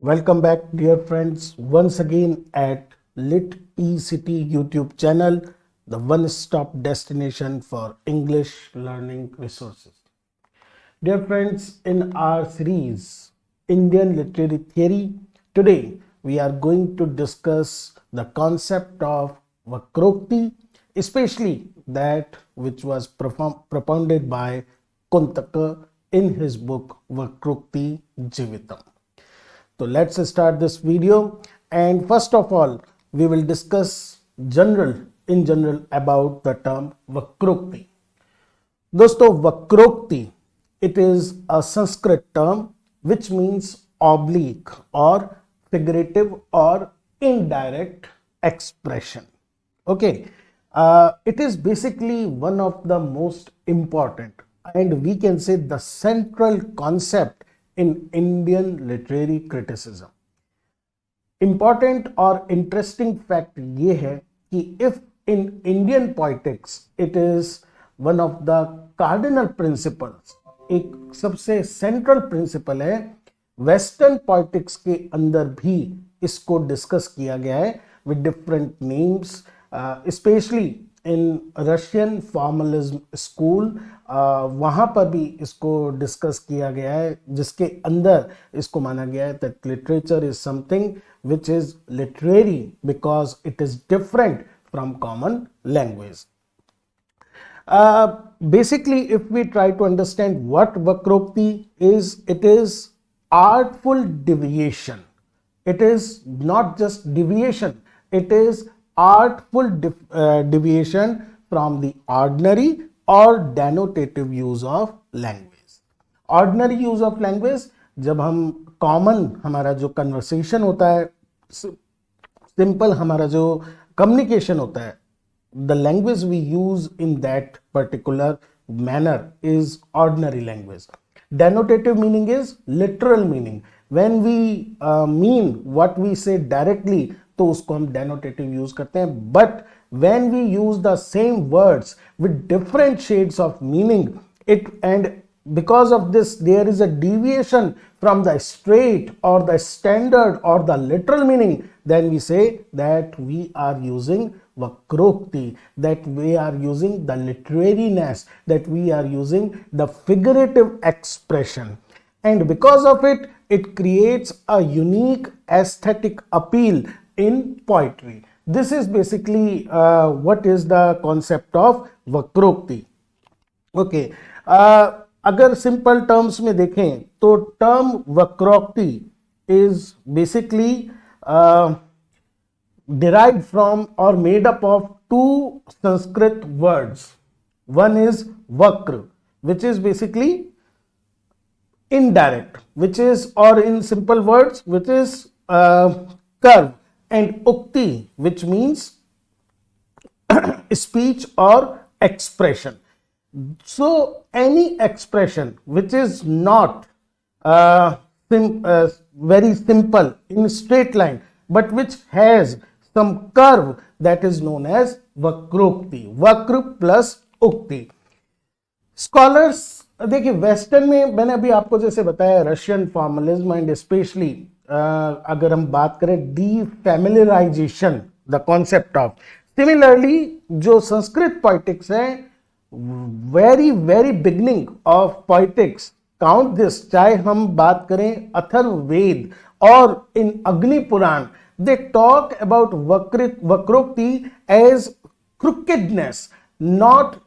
Welcome back, dear friends, once again at Lit eCity YouTube channel, the one-stop destination for English learning resources. Dear friends, in our series Indian Literary Theory, today we are going to discuss the concept of Vakrokti, especially that which was propounded by Kuntaka in his book Vakroktijivitam. So let's start this video, and first of all we will discuss in general about the term Vakrokti. दोस्तों Vakrokti, it is a Sanskrit term which means oblique or figurative or indirect expression. Okay, it is basically one of the most important and we can say the central concept in Indian literary criticism. Important और interesting fact ये है कि if in Indian poetics it is one of the cardinal principles, एक सबसे central principle है, western poetics के अंदर भी इसको डिस्कस किया गया है with different names, especially in Russian formalism school, वहाँ पर भी इसको डिस्कस किया गया है, जिसके अंदर इसको माना गया है that literature is something which is literary because it is different from common language. Basically, if we try to understand what Vakrokti is, it is artful deviation. It is not just deviation, it is artful deviation from the ordinary or denotative use of language. Ordinary use of language, जब हम common हमारा जो conversation होता है, simple हमारा जो communication होता है, the language we use in that particular manner is ordinary language. Denotative meaning is literal meaning. When we mean what we say directly, तो उसको हम denotative use करते हैं. But when we use the same words with different shades of meaning, and because of this there is a deviation from the straight or the standard or the literal meaning, then we say that we are using Vakrokti, that we are using the literariness, that we are using the figurative expression, and because of it, it creates a unique aesthetic appeal in poetry. This is basically what is the concept of Vakrokti. Okay, अगर simple terms में देखें तो term Vakrokti is basically derived from or made up of two Sanskrit words. One is Vakra, which is basically indirect, which is, or in simple words, which is curve, and Ukti, which means speech or expression. So any expression which is not very simple in straight line, but which has some curve, that is known as Vakrokti. Vakr plus Ukti. Scholars, देखिए western में मैंने अभी आपको जैसे बताया Russian formalism and specially अगर हम बात करें डीफैमिलियराइजेशन द कॉन्सेप्ट ऑफ, सिमिलरली जो संस्कृत पोइटिक्स है, very very beginning of poetics, count this, चाहे हम बात करें अथर्ववेद और इन अग्नि पुराण, they talk about Vakrokti as crookedness, not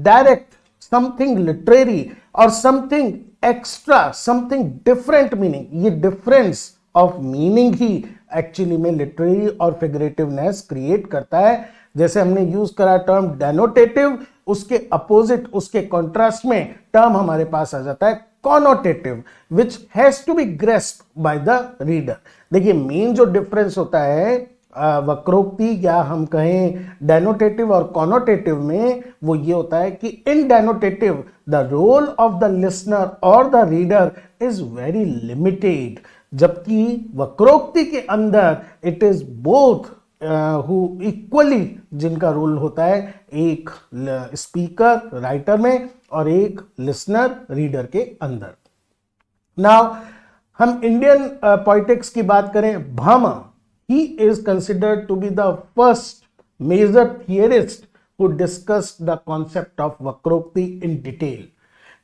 direct, something literary or something extra, something different meaning. ये difference of meaning he actually में literary और figurativeness create करता है. जैसे हमने यूज करा टर्म denotative, उसके opposite, उसके contrast में टर्म हमारे पास आ जाता है connotative, which has to be grasped by the reader. देखिए मेन जो डिफरेंस होता है वक्रोक्ति या हम कहें डेनोटेटिव और कॉनोटेटिव में, वो ये होता है कि in denotative the role of the listener और the reader is very limited, जबकि वक्रोक्ति के अंदर it is both who equally, जिनका रोल होता है एक स्पीकर राइटर में और एक लिसनर रीडर के अंदर. नाउ हम इंडियन पोइटिक्स की बात करें, Bhamaha, he is considered to be the first major theorist who discussed the concept of Vakrokti in detail.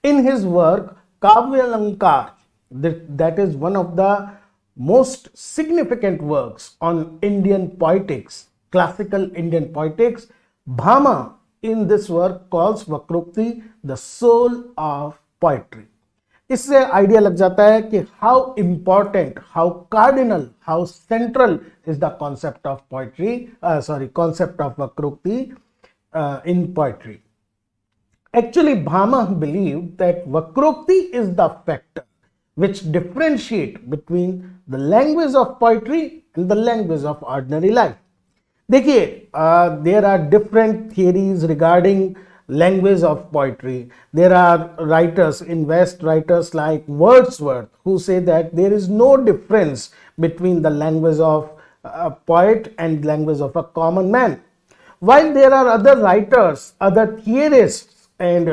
In his work, Kavyalankar, that is one of the most significant works on Indian poetics, classical Indian poetics, Bhama in this work calls Vakrokti the soul of poetry. इससे idea लग जाता है कि how important, how cardinal, how central is the concept of poetry, concept of वक्रोक्ति in poetry. Actually, Bhama believed that Vakrokti is the factor which differentiate between the language of poetry and the language of ordinary life. देखिए, there are different theories regarding language of poetry. There are writers in West, writers like Wordsworth, who say that there is no difference between the language of a poet and language of a common man. While there are other writers, other theorists, and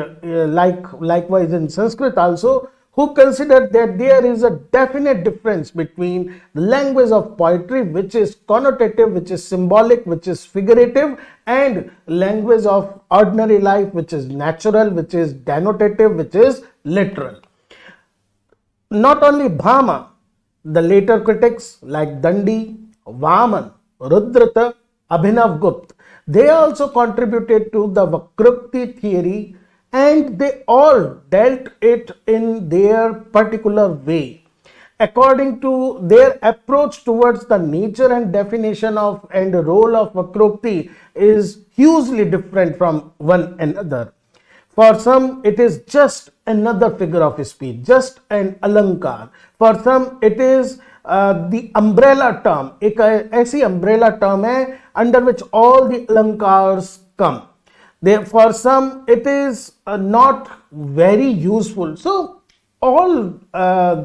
likewise in Sanskrit also, who consider that there is a definite difference between the language of poetry, which is connotative, which is symbolic, which is figurative, and language of ordinary life, which is natural, which is denotative, which is literal. Not only Bhama, the later critics like Dandi, Vaman, Rudrata, Abhinav Gupta, they also contributed to the Vakrokti theory, and they all dealt it in their particular way. According to their approach towards the nature and definition of and role of Vakrokti is hugely different from one another. For some, it is just another figure of speech, just an alankar. For some, it is the umbrella term. एक ऐसी umbrella term है under which all the alankars come. For some, it is not very useful. So all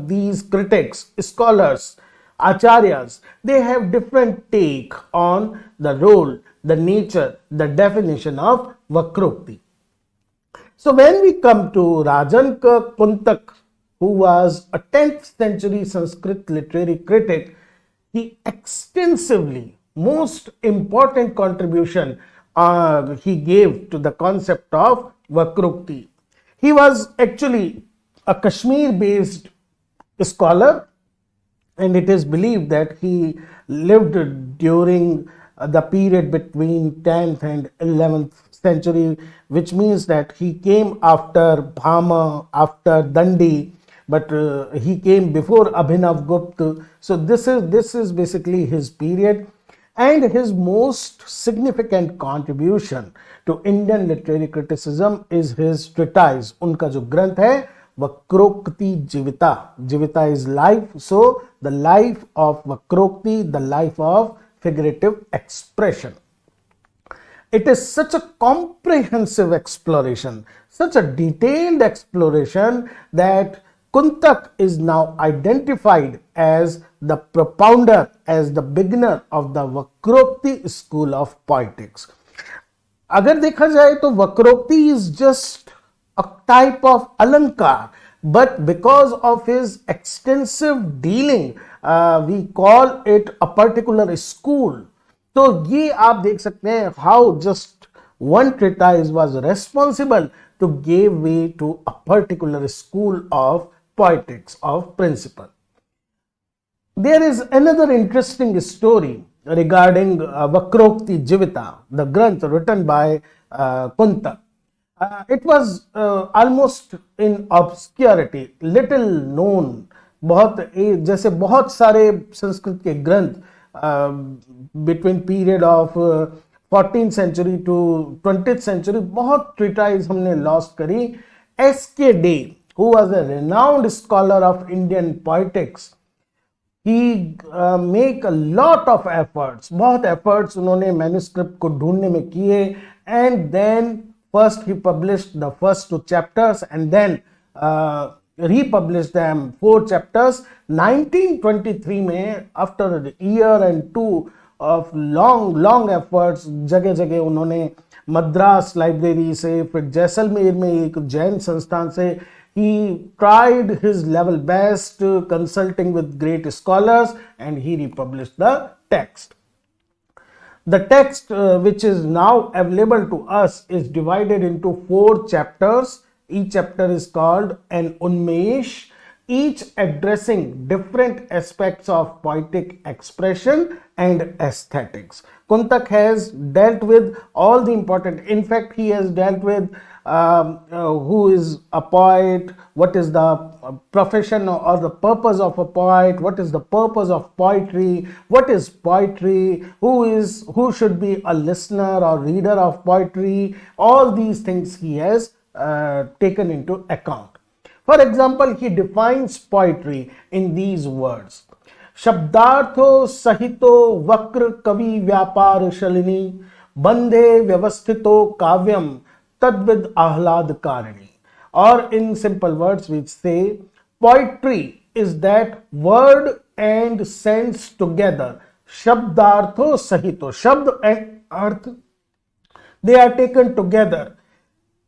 these critics, scholars, acharyas, they have different take on the role, the nature, the definition of Vakrokti. So when we come to Rajanka Kuntak, who was a 10th century Sanskrit literary critic, he extensively, most important contribution he gave to the concept of Vakrokti. He was actually a Kashmir based scholar, and it is believed that he lived during the period between 10th and 11th century, which means that he came after Bhama, after Dandi, but he came before Abhinav Gupta. So this is basically his period, and his most significant contribution to Indian literary criticism is his treatise. उनका जो ग्रंथ है Vakroktijivitam. Jivita is life, so the life of Vakrokti, the life of figurative expression. It is such a comprehensive exploration, such a detailed exploration, that Kuntak is now identified as the propounder, as the beginner of the Vakrokti school of poetics. अगर देखा जाए तो Vakrokti is just a type of alankar, but because of his extensive dealing, we call it a particular school. तो ये आप देख सकते हैं how just one treatise was responsible to give way to a particular school of poetics, of principle. There is another interesting story regarding Vakroktijivitam, the granth written by Kuntaka. It was almost in obscurity, little known. जैसे बहुत सारे संस्कृत के ग्रंथ between period of 14th century to 20th century बहुत treatise हमने lost करी. S.K. Day, who was a renowned scholar of Indian poetics, he make a lot of efforts, बहुत efforts उन्होंने manuscript को ढूंढने में किए, and then first he published the first 2 chapters and then republished them 4 chapters. 1923 में after a year and 2 of long efforts, जगह जगह उन्होंने मद्रास लाइब्रेरी से, फिर जैसलमेर में एक जैन संस्थान से He tried his level best, consulting with great scholars, and he republished the text. The text, which is now available to us, is divided into 4 chapters. Each chapter is called an Unmesh, each addressing different aspects of poetic expression and aesthetics. Kuntak has dealt with all the important, in fact, he has dealt with who is a poet, what is the profession or the purpose of a poet, what is the purpose of poetry, what is poetry, who should be a listener or reader of poetry. All these things he has taken into account. For example, he defines poetry in these words: शब्दार्थो सहितो वक्र कवि व्यापार शलिनी बंधे व्यवस्थितो काव्यम तद्विद आह्लाद कारिणी. Or in simple words, we say poetry is that word and sense together. Shabdartho sahito, shabd and arth, they are taken together,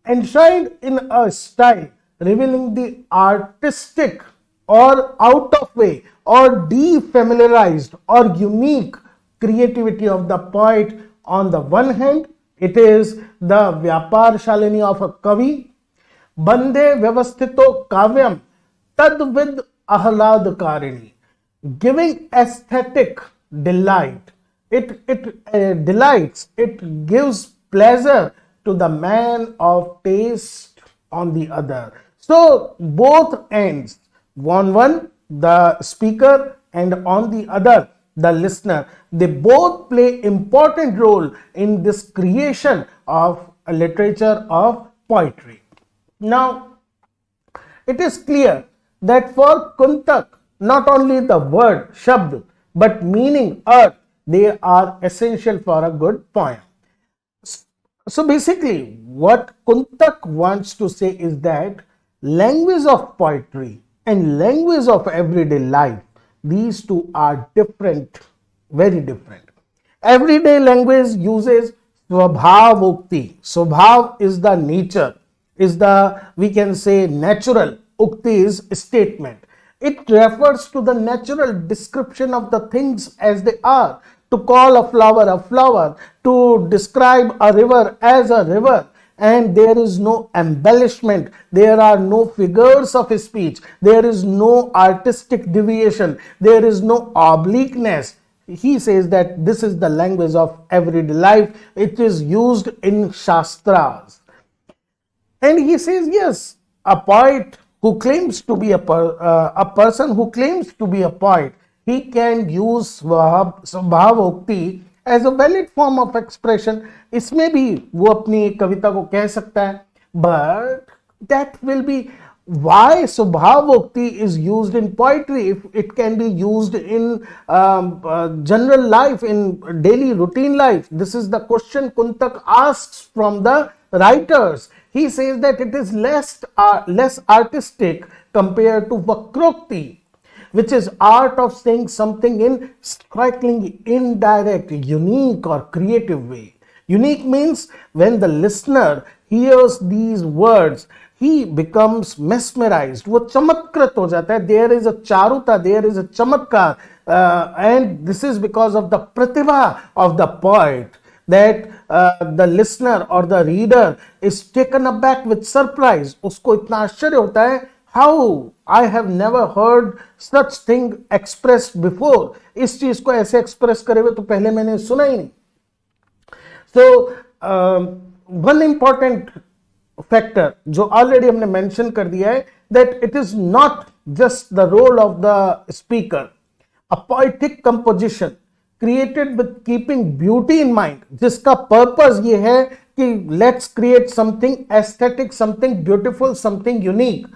enshrined in a style revealing the artistic or out of way or defamiliarized or unique creativity of the poet. On the one hand, it is the vyapar shalini of a kavi. Bande vyavasthito kavyam tadvid ahlad karini, giving aesthetic delight. It delights, it gives pleasure to the man of taste on the other. So both ends, on one the speaker and on the other the listener, they both play important role in this creation of a literature of poetry. Now, it is clear that for Kuntak, not only the word shabd but meaning, earth, they are essential for a good poem. So basically, what Kuntak wants to say is that language of poetry and language of everyday life, these two are different, very different. Everyday language uses swabhavokti. Swabhav is the nature, is the, we can say, natural. Ukti is statement. It refers to the natural description of the things as they are. To call a flower, to describe a river as a river, and there is no embellishment, there are no figures of speech, there is no artistic deviation, there is no obliqueness. He says that this is the language of everyday life. It is used in Shastras. And he says, yes, a poet who claims to be a person who claims to be a poet, he can use Svabhavokti as a valid form of expression. इसमें भी वो अपनी कविता को कह सकता है, but that will be why Svabhavokti is used in poetry if it can be used in general life, in daily routine life. This is the question Kuntak asks from the writers. He says that it is less artistic compared to Vakrokti, which is art of saying something in strikingly indirect, unique or creative way. Unique means when the listener hears these words, he becomes mesmerized. वो चमत्कृत हो जाता है. There is a charuta, there is a chamatkar, and this is because of the pratibha of the poet, that the listener or the reader is taken aback with surprise. उसको इतना आश्चर्य होता है, how I have never heard such thing expressed before. इस चीज को ऐसे express करे हुए तो पहले मैंने सुना ही नहीं. So one important factor जो already हमने mention कर दिया है, that it is not just the role of the speaker. A poetic composition created with keeping beauty in mind, जिसका purpose ये है कि let's create something aesthetic, something beautiful, something unique.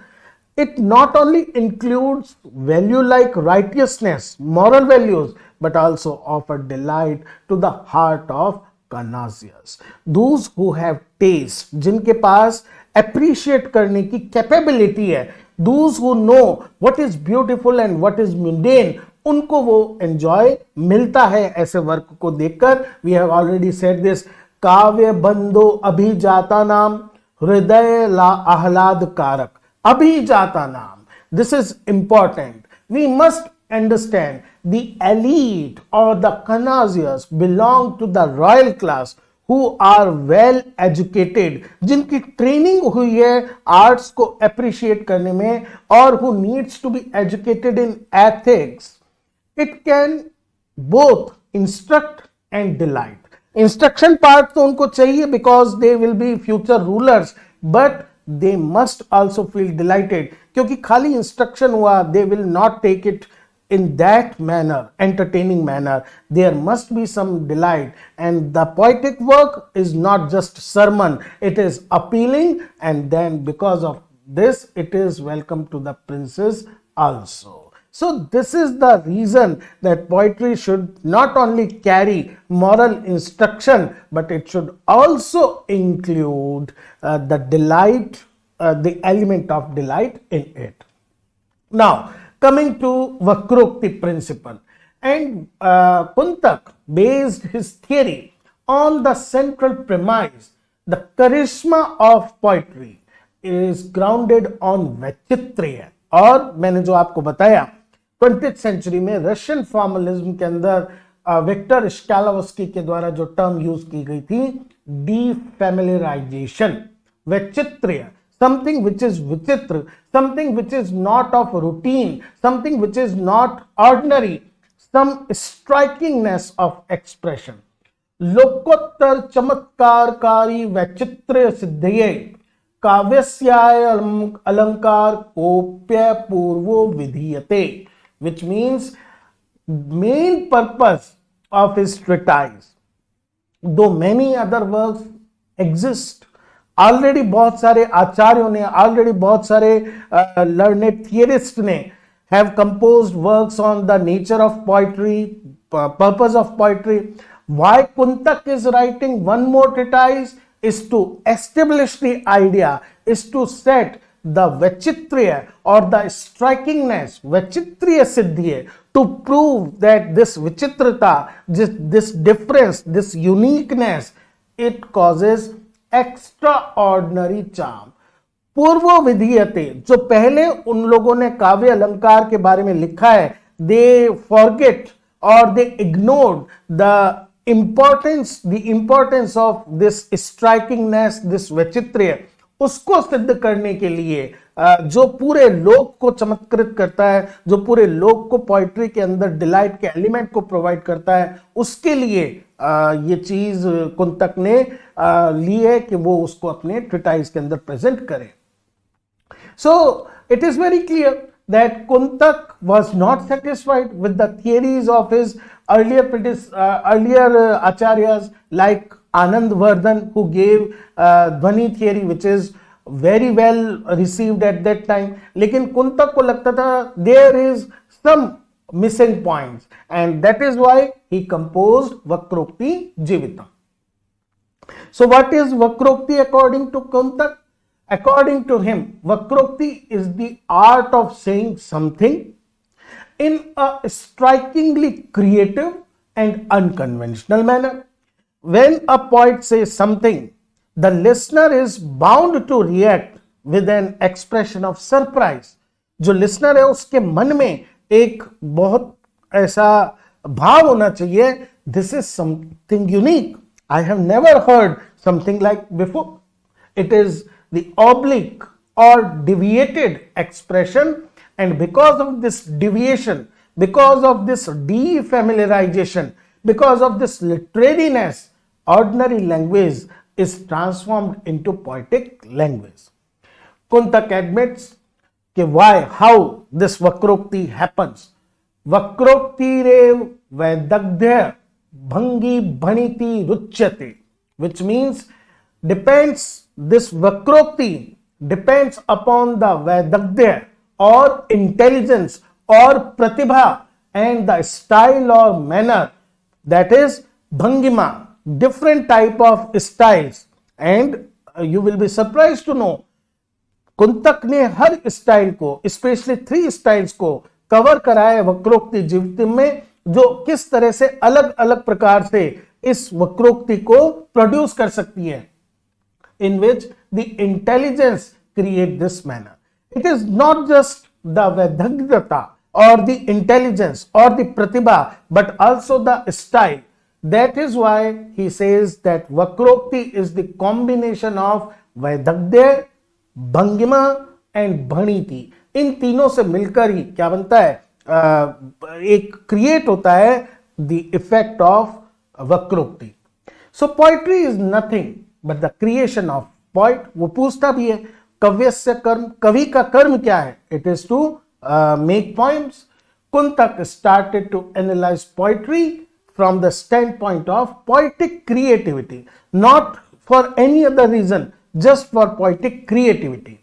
It not only includes value like righteousness, moral values, but also offer delight to the heart of connoisseurs. Those who have taste, जिनके पास appreciate करने की capability है, those who know what is beautiful and what is mundane, उनको वो enjoy मिलता है ऐसे work को देखकर. We have already said this. काव्य बंदो अभिजाता नाम हृदय ला आह्लाद कारक Abhijata Nam. This is important. We must understand the elite or the connoisseurs belong to the royal class who are well educated, जिनकी ट्रेनिंग हुई है आर्ट्स को अप्रिशिएट करने में, और who needs to be educated in ethics. It can both instruct and delight. Instruction part तो उनको चाहिए because they will be future rulers, but they must also feel delighted, क्योंकि खाली इंस्ट्रक्शन हुआ they will not take it in that manner, entertaining manner. There must be some delight, and the poetic work is not just sermon, it is appealing, and then because of this it is welcome to the princes also. So this is the reason that poetry should not only carry moral instruction, but it should also include the delight, the element of delight in it. Now coming to Vakrokti principle, and Kuntak based his theory on the central premise: the charisma of poetry is grounded on Vachitriya. और मैंने जो आपको बताया 20th century में Russian formalism के अंदर Victor स्कालोवस्की के द्वारा जो टर्म यूज की गई थी, डीफैमिलियराइजेशन, वैचित्र्य, something which is vichitra, something which is not of routine, something which is not ordinary, some strikingness of expression. लोकोत्तर चमत्कारकारी वैचित्र्य सिद्धये काव्यस्याय अलंकार कोप्य पूर्वो विधीयते, which means main purpose of his treatise, though many other works exist, already बहुत सारे आचार्यों ने, already बहुत सारे learned theorist ने have composed works on the nature of poetry, purpose of poetry. Why Kuntaka is writing one more treatise is to establish the idea, is to set the वैचित्र्य और the strikingness, वैचित्र्य सिद्धि, to prove that this विचित्रता, this difference, this uniqueness, it causes extraordinary charm. पूर्व विधीयते, जो पहले उन लोगों ने काव्य अलंकार के बारे में लिखा है, दे फॉरगेट और they ignored the importance of this strikingness, this वैचित्र्य. उसको सिद्ध करने के लिए जो पूरे लोक को चमत्कृत करता है, जो पूरे लोक को पोइट्री के अंदर डिलाइट के एलिमेंट को प्रोवाइड करता है, उसके लिए ये चीज कुंतक ने ली है कि वो उसको अपने ट्रीटाइज के अंदर प्रेजेंट करे. So it is very clear that Kuntaka was not satisfied with the theories of his earlier acharyas like Anandvardhan, who gave Dhvani theory, which is very well received at that time. लेकिन कुंतक को लगता था there is some missing points, and that is why he composed Vakroktijivitam. So what is Vakrokti according to Kuntak? According to him, Vakrokti is the art of saying something in a strikingly creative and unconventional manner. When a poet says something, the listener is bound to react with an expression of surprise. जो listener है उसके मन में एक बहुत ऐसा भाव होना चाहिए, this is something unique, I have never heard something like before. It is the oblique or deviated expression, and because of this deviation, because of this defamiliarization, because of this literariness, ordinary language is transformed into poetic language. Kuntak admits कि why, how this Vakrokti happens. Vakrokti rev vaidagdhya bhangi bhaniti ruchyate, which means this Vakrokti depends upon the vaidagdhya or intelligence or pratibha and the style or manner, that is bhangima, different type of styles. And you will be surprised to know Kuntaka ने हर style को, specially 3 styles को cover करा है वक्रोक्ति जीवितम में, जो किस तरह से अलग अलग प्रकार से इस वक्रोक्ति को प्रोड्यूस कर सकती है, in which the intelligence create this manner. It is not just the Vedagdata or the intelligence or the Pratibha, but also the style. That is why he says that Vakrokti is the combination of Vaidagdya, भंगिमा and भणिति. इन तीनों से मिलकर ही क्या बनता है, एक create होता है द इफेक्ट ऑफ वक्रोक्ति. So poetry is nothing but the creation of poet. वो पूछता भी है कव्यस्य कर्म, कवि का कर्म क्या है? It is to make poems. Kuntaka started to analyse poetry from the standpoint of poetic creativity, not for any other reason, just for poetic creativity.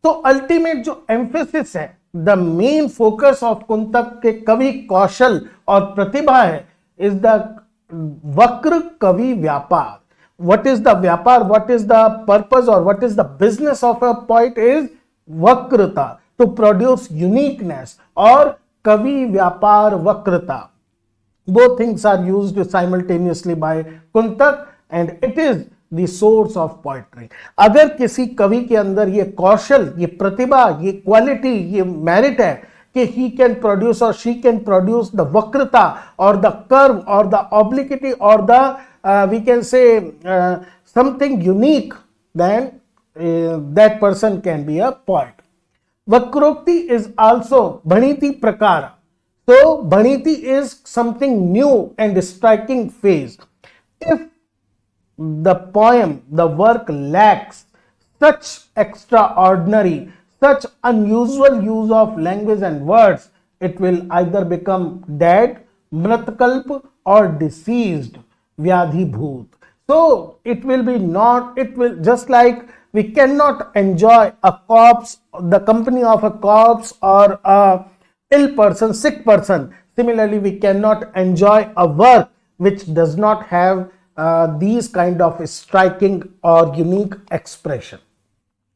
तो अल्टीमेट जो एम्फेसिस है, the main focus of Kuntaka के कवि कौशल और प्रतिभा है, इज द वक्र कवि व्यापार. what is the vyapar, what is the purpose or what is the business of a poet is vakrata, to produce uniqueness, or kavi vyapar vakrata. Both things are used simultaneously by Kuntak and it is the source of poetry. अगर किसी कवि के अंदर ये कौशल, ये प्रतिभा, ये quality, ये merit है कि he can produce or she can produce the vakrata or the curve or the obliquity or the we can say something unique, then that person can be a poet. Vakrokti is also Bhaniti Prakara. So Bhaniti is something new and striking phase. If the poem, the work lacks such extraordinary, such unusual use of language and words, it will either become dead, mratkalp, or deceased, vyadhibhoot. So it will be not, it will just like we cannot enjoy a corpse, the company of a corpse or a ill person, sick person. Similarly, we cannot enjoy a work which does not have these kind of striking or unique expression.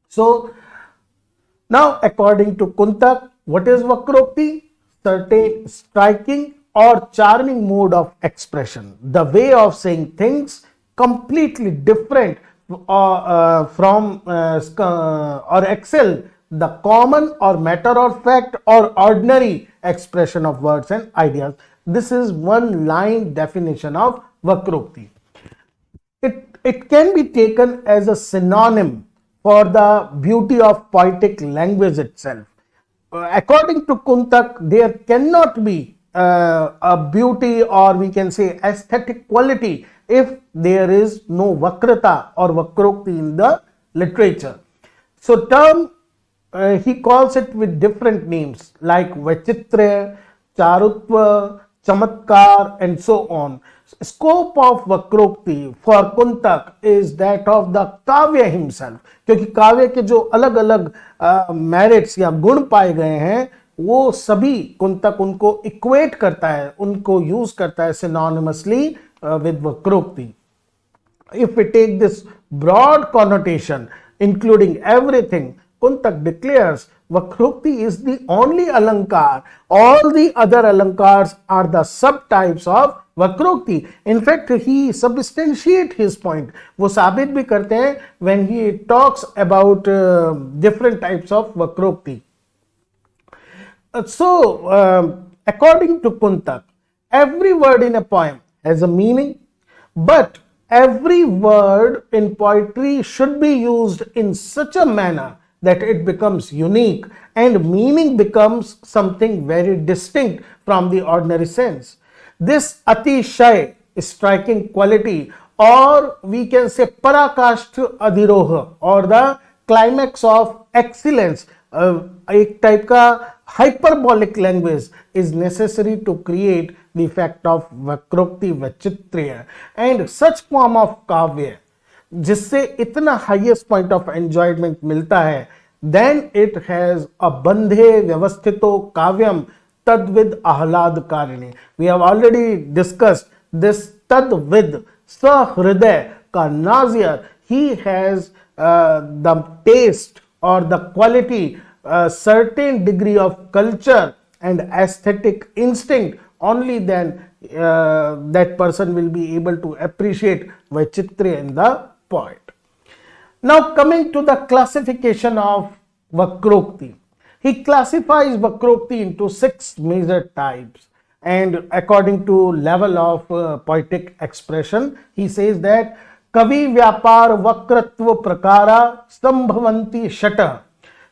So now according to Kuntak, what is Vakrokti? Certain striking or charming mode of expression, the way of saying things completely different from or excel the common or matter of fact or ordinary expression of words and ideas. This is one line definition of Vakrokti. It can be taken as a synonym for the beauty of poetic language itself. According to Kuntak, there cannot be a beauty or we can say aesthetic quality if there is no Vakrata or Vakrokti in the literature. So term he calls it with different names like Vachitra, Charutva, Chamatkar and so on. Scope of Vakrokti for Kuntak is that of the Kavya himself, क्योंकि काव्य के जो अलग अलग merits या गुण पाए गए हैं वो सभी कुंतक उनको इक्वेट करता है, उनको यूज करता है synonymously with Vakrokti. If we take this broad connotation including everything, Kuntak declares Vakrokti is the only alankar. All the other alankars are the subtypes of Vakrokti. In fact, he substantiates his point. वो साबित भी करते हैं when he talks about different types of Vakrokti. So, according to Kuntak, every word in a poem has a meaning, but every word in poetry should be used in such a manner that it becomes unique and meaning becomes something very distinct from the ordinary sense. This atishay, striking quality, or we can say parakashth adhiroha, or the climax of excellence, एक type का hyperbolic language is necessary to create the effect of Vakrokti Vachitriya, and such form of kavya जिससे इतना highest point of enjoyment मिलता है, then it has a बंधे व्यवस्थितो काव्यम तद्विद आह्लादकारिणी. We have already discussed this तद्विद, सहृदय का नाजियर. ही हैज द टेस्ट और the quality, certain degree of culture and aesthetic instinct. Only then that person will be able to appreciate Vaichitriya in the poet. Now coming to the classification of Vakrokti. He classifies Vakrokti into 6 major types, and according to level of poetic expression, he says that Kavi Vyapar Vakratva Prakara Stambhavanti Shata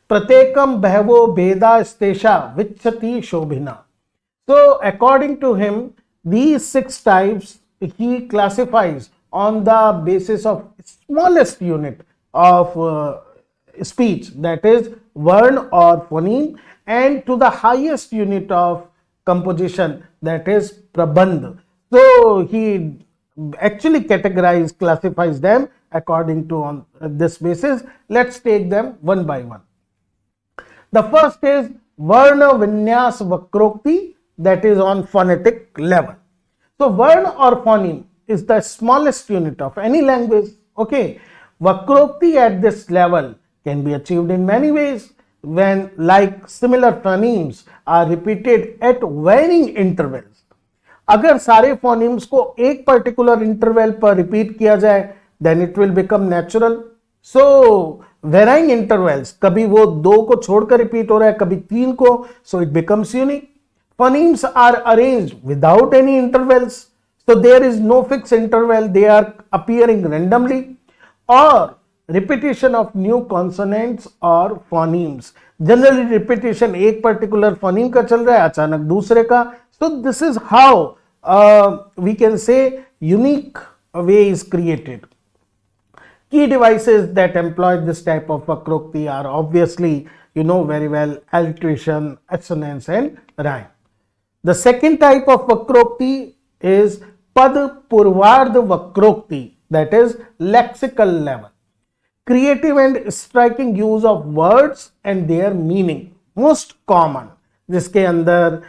Pratekam Bhavo Beda Stesha Vichati Shobhina. So, according to him, these 6 types he classifies on the basis of smallest unit of speech, that is word or phoneme, and to the highest unit of composition, that is prabandh. So he actually classifies them according to on this basis. Let's take them one by one. The first is Varna Vinyas Vakrokti, that is on phonetic level. So Varna or phoneme is the smallest unit of any language. Okay, Vakrokti at this level can be achieved in many ways when like similar phonemes are repeated at varying intervals. अगर सारे phonemes को एक particular interval पर repeat किया जाए, then it will become natural. So varying intervals, कभी वो 2 को छोड़कर repeat हो रहा है, कभी 3 को, so it becomes unique. Phonemes are arranged without any intervals, so there is no fixed interval, they are appearing randomly. Or repetition of new consonants or phonemes. Generally repetition एक particular phoneme का चल रहा है, अचानक दूसरे का. So this is how we can say unique way is created. Key devices that employ this type of Vakrokti are obviously, you know very well, alliteration, assonance and rhyme. The second type of Vakrokti is Pad Purvard Vakrokti, that is lexical level. Creative and striking use of words and their meaning. Most common, जिसके अंदर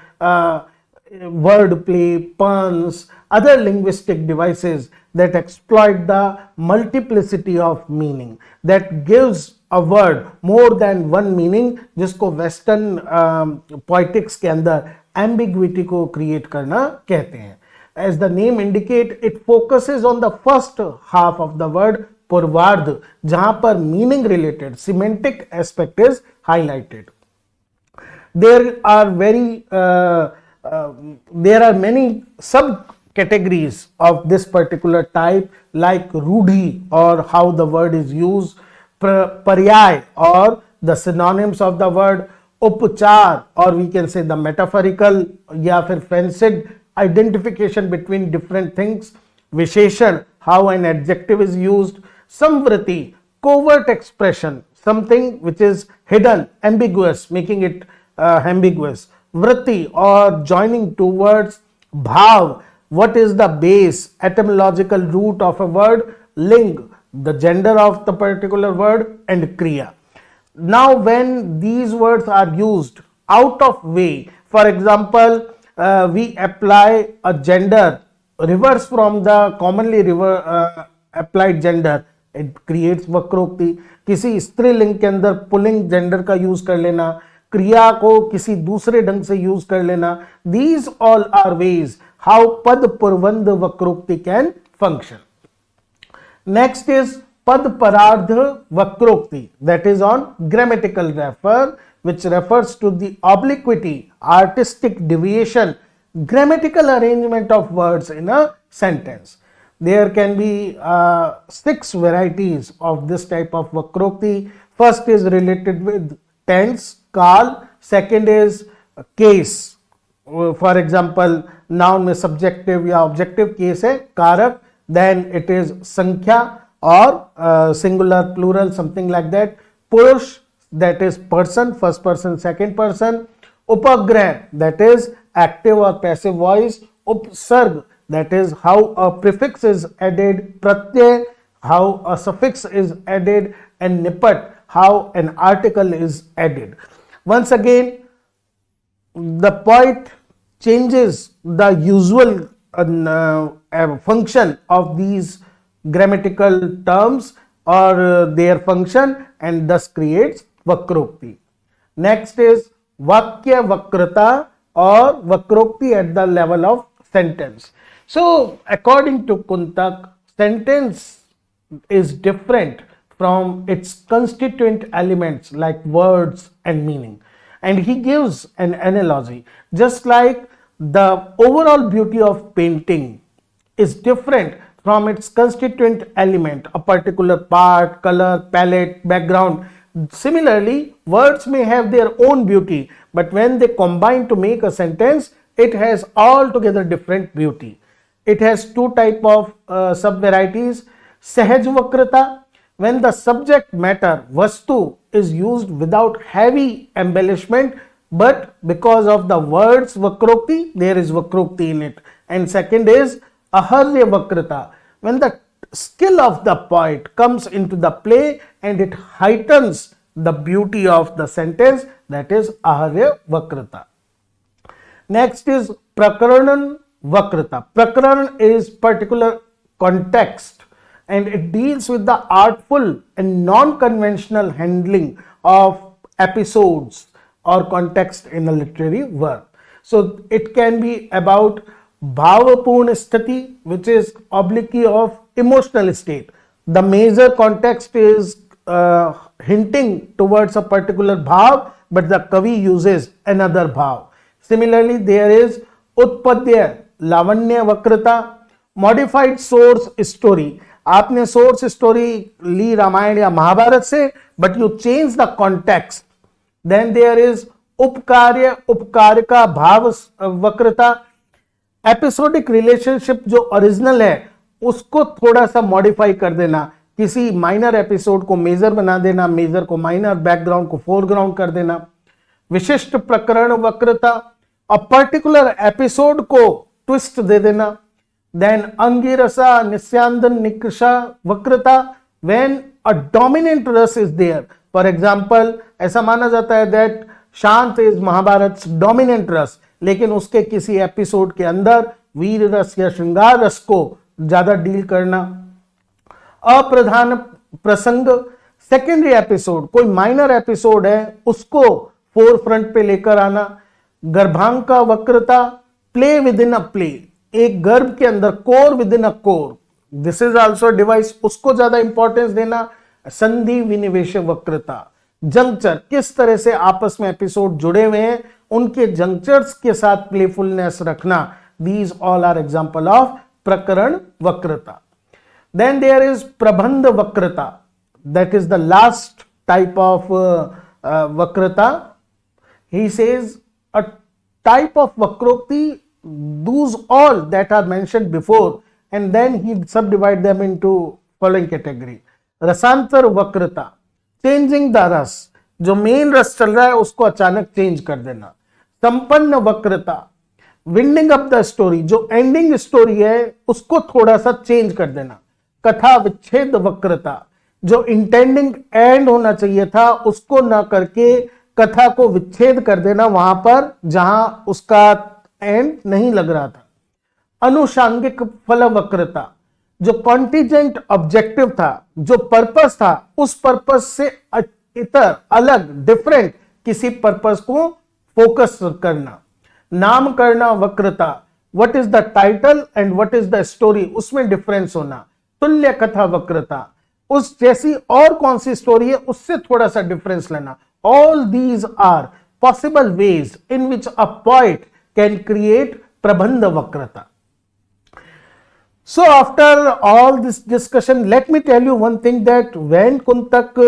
word play, puns, other linguistic devices that exploit the multiplicity of meaning, that gives a word more than one meaning, जिसको western poetics के अंदर ambiguity को create करना कहते हैं. As the name indicate, it focuses on the first half of the word Purvard, जहां पर meaning related semantic aspect is highlighted. There are many subcategories of this particular type, like Rudhi, or how the word is used, Paryay, or the synonyms of the word, Upchar, or we can say the metaphorical या फिर fancied identification between different things, Visheshan, how an adjective is used, Samvriti, covert expression, something which is hidden, ambiguous, making it ambiguous, Vritti, or joining two words, Bhav, what is the base, etymological root of a word, Ling, the gender of the particular word, and Kriya. Now when these words are used out of way, for example, we apply a gender reverse from the commonly applied gender, it creates Vakrokti. किसी स्त्रीलिंग के अंदर pulling gender का use कर लेना, क्रिया को किसी दूसरे ढंग से यूज कर लेना, these all are ways how Pad Purvand Vakrokti can function. Next is Pad Parardha Vakrokti, that is on grammatical refer, which refers to the obliquity, artistic deviation, grammatical arrangement of words in a sentence. There can be 6 varieties of this type of Vakrokti. First is related with tense, kal. Second is case. For example, noun में subjective या objective case है, कारक. Then it is sankhya or singular, plural, something like that. Purush, that is person, first person, second person. Upagrah, that is active or passive voice. Upsarg, that is how a prefix is added. Pratyay, how a suffix is added. And nipat, how an article is added. Once again, the poet changes the usual function of these grammatical terms or their function and thus creates Vakrokti. Next is Vakya Vakrata or Vakrokti at the level of sentence. So according to Kuntak, sentence is different from its constituent elements like words and meaning. And he gives an analogy, just like the overall beauty of painting is different from its constituent element, a particular part, color, palette, background. Similarly, words may have their own beauty, but when they combine to make a sentence, it has altogether different beauty. It has two type of sub-varieties. Sahaj Vakrata, when the subject matter, Vastu, is used without heavy embellishment, but because of the words Vakrokti, there is Vakrokti in it. And second is Aharya Vakrata, when the skill of the poet comes into the play and it heightens the beauty of the sentence, that is Aharya Vakrata. Next is Prakaran Vakrata. Prakaran is particular context and it deals with the artful and non-conventional handling of episodes or context in a literary work. So it can be about Bhavapurna Sthiti, which is obliquely of emotional state. The major context is hinting towards a particular bhav, but the kavi uses another bhav. Similarly, there is Utpadya, Lavanya Vakrata, modified source story. आपने source story ली रामायण या महाभारत से, but you change the context. Then there is उपकार्य उपकारिका भाव वक्रता. Episodic relationship जो original है उसको थोड़ा सा मॉडिफाई कर देना, किसी माइनर एपिसोड को मेजर बना देना, मेजर को माइनर, बैकग्राउंड को फोरग्राउंड कर देना. विशिष्ट प्रकरण वक्रता, अ पर्टिकुलर एपिसोड को ट्विस्ट दे देना. Then Angirasa, Nisyandan, Nikrisha, Vakrata, when a dominant ras is there. For example, ऐसा माना जाता है that शांत is महाभारत dominant रस, लेकिन उसके किसी एपिसोड के अंदर वीर रस या श्रृंगार रस को ज्यादा डील करना. अप्रधान प्रसंग, सेकेंडरी एपिसोड, कोई माइनर एपिसोड है उसको फोर फ्रंट पे लेकर आना. गर्भांका वक्रता, play with in a play, एक गर्भ के अंदर, core with in a core, this is also device, उसको ज्यादा इंपॉर्टेंस देना. संधि विनिवेश वक्रता, जंक्चर, किस तरह से आपस में एपिसोड जुड़े हुए हैं उनके जंक्चर्स के साथ प्लेफुलनेस रखना. These all are example of प्रकरण वक्रता. देन देयर इज प्रबंध वक्रता, that is the last type of वक्रता. He says a type of वक्रोक्ति, those all that are mentioned before, and then he subdivide them into following category. रसांतर वक्रता, changing the रस, जो main रस चल रहा है उसको अचानक चेंज कर देना. संपन्न वक्रता, विंडिंग अप द स्टोरी, जो एंडिंग स्टोरी है उसको थोड़ा सा चेंज कर देना. कथा विच्छेद वक्रता, जो इंटेंडिंग एंड होना चाहिए था उसको ना करके कथा को विच्छेद कर देना वहां पर जहां उसका एंड नहीं लग रहा था. अनुषांगिक फल वक्रता, जो कॉन्टिजेंट ऑब्जेक्टिव था, जो पर्पस था, उस पर्पस से इतर अलग डिफरेंट किसी पर्पस को फोकस करना. नामकरण वक्रता, what is the title and what is the story, उसमें डिफरेंस होना. तुल्य कथा वक्रता, उस जैसी और कौन सी स्टोरी है उससे थोड़ा सा डिफरेंस लेना. All these are possible ways in which a poet can create prabandha vakrata. So after all this discussion, let me tell you one thing, that when Kuntak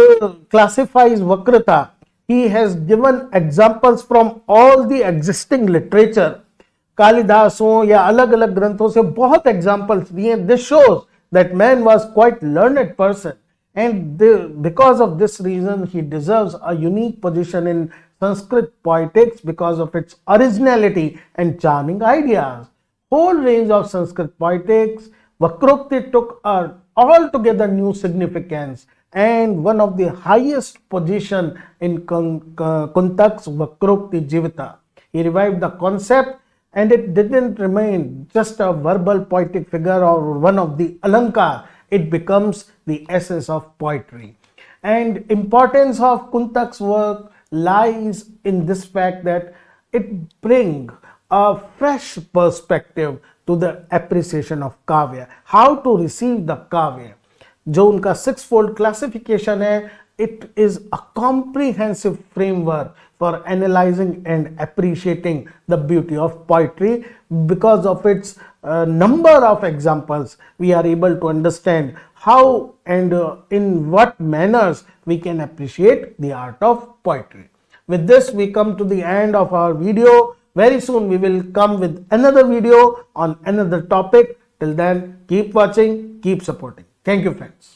classifies vakrata, he has given examples from all the existing literature. Kalidas हो या अलग अलग ग्रंथों से बहुत examples दिए. This shows that man was quite learned person, and because of this reason he deserves a unique position in Sanskrit poetics because of its originality and charming ideas. Whole range of Sanskrit poetics, Vakrokti took a altogether new significance and one of the highest position in Kuntak's Vakroktijivita. He revived the concept and it didn't remain just a verbal poetic figure or one of the alankar. It becomes the essence of poetry. And importance of Kuntak's work lies in this fact that it brings a fresh perspective to the appreciation of kavya, how to receive the kavya. जो उनका 6-fold classification है, it is a comprehensive framework for analyzing and appreciating the beauty of poetry. Because of its number of examples, we are able to understand how and in what manners we can appreciate the art of poetry. With this, we come to the end of our video. Very soon we will come with another video on another topic. Till then, keep watching, keep supporting. Thank you, friends.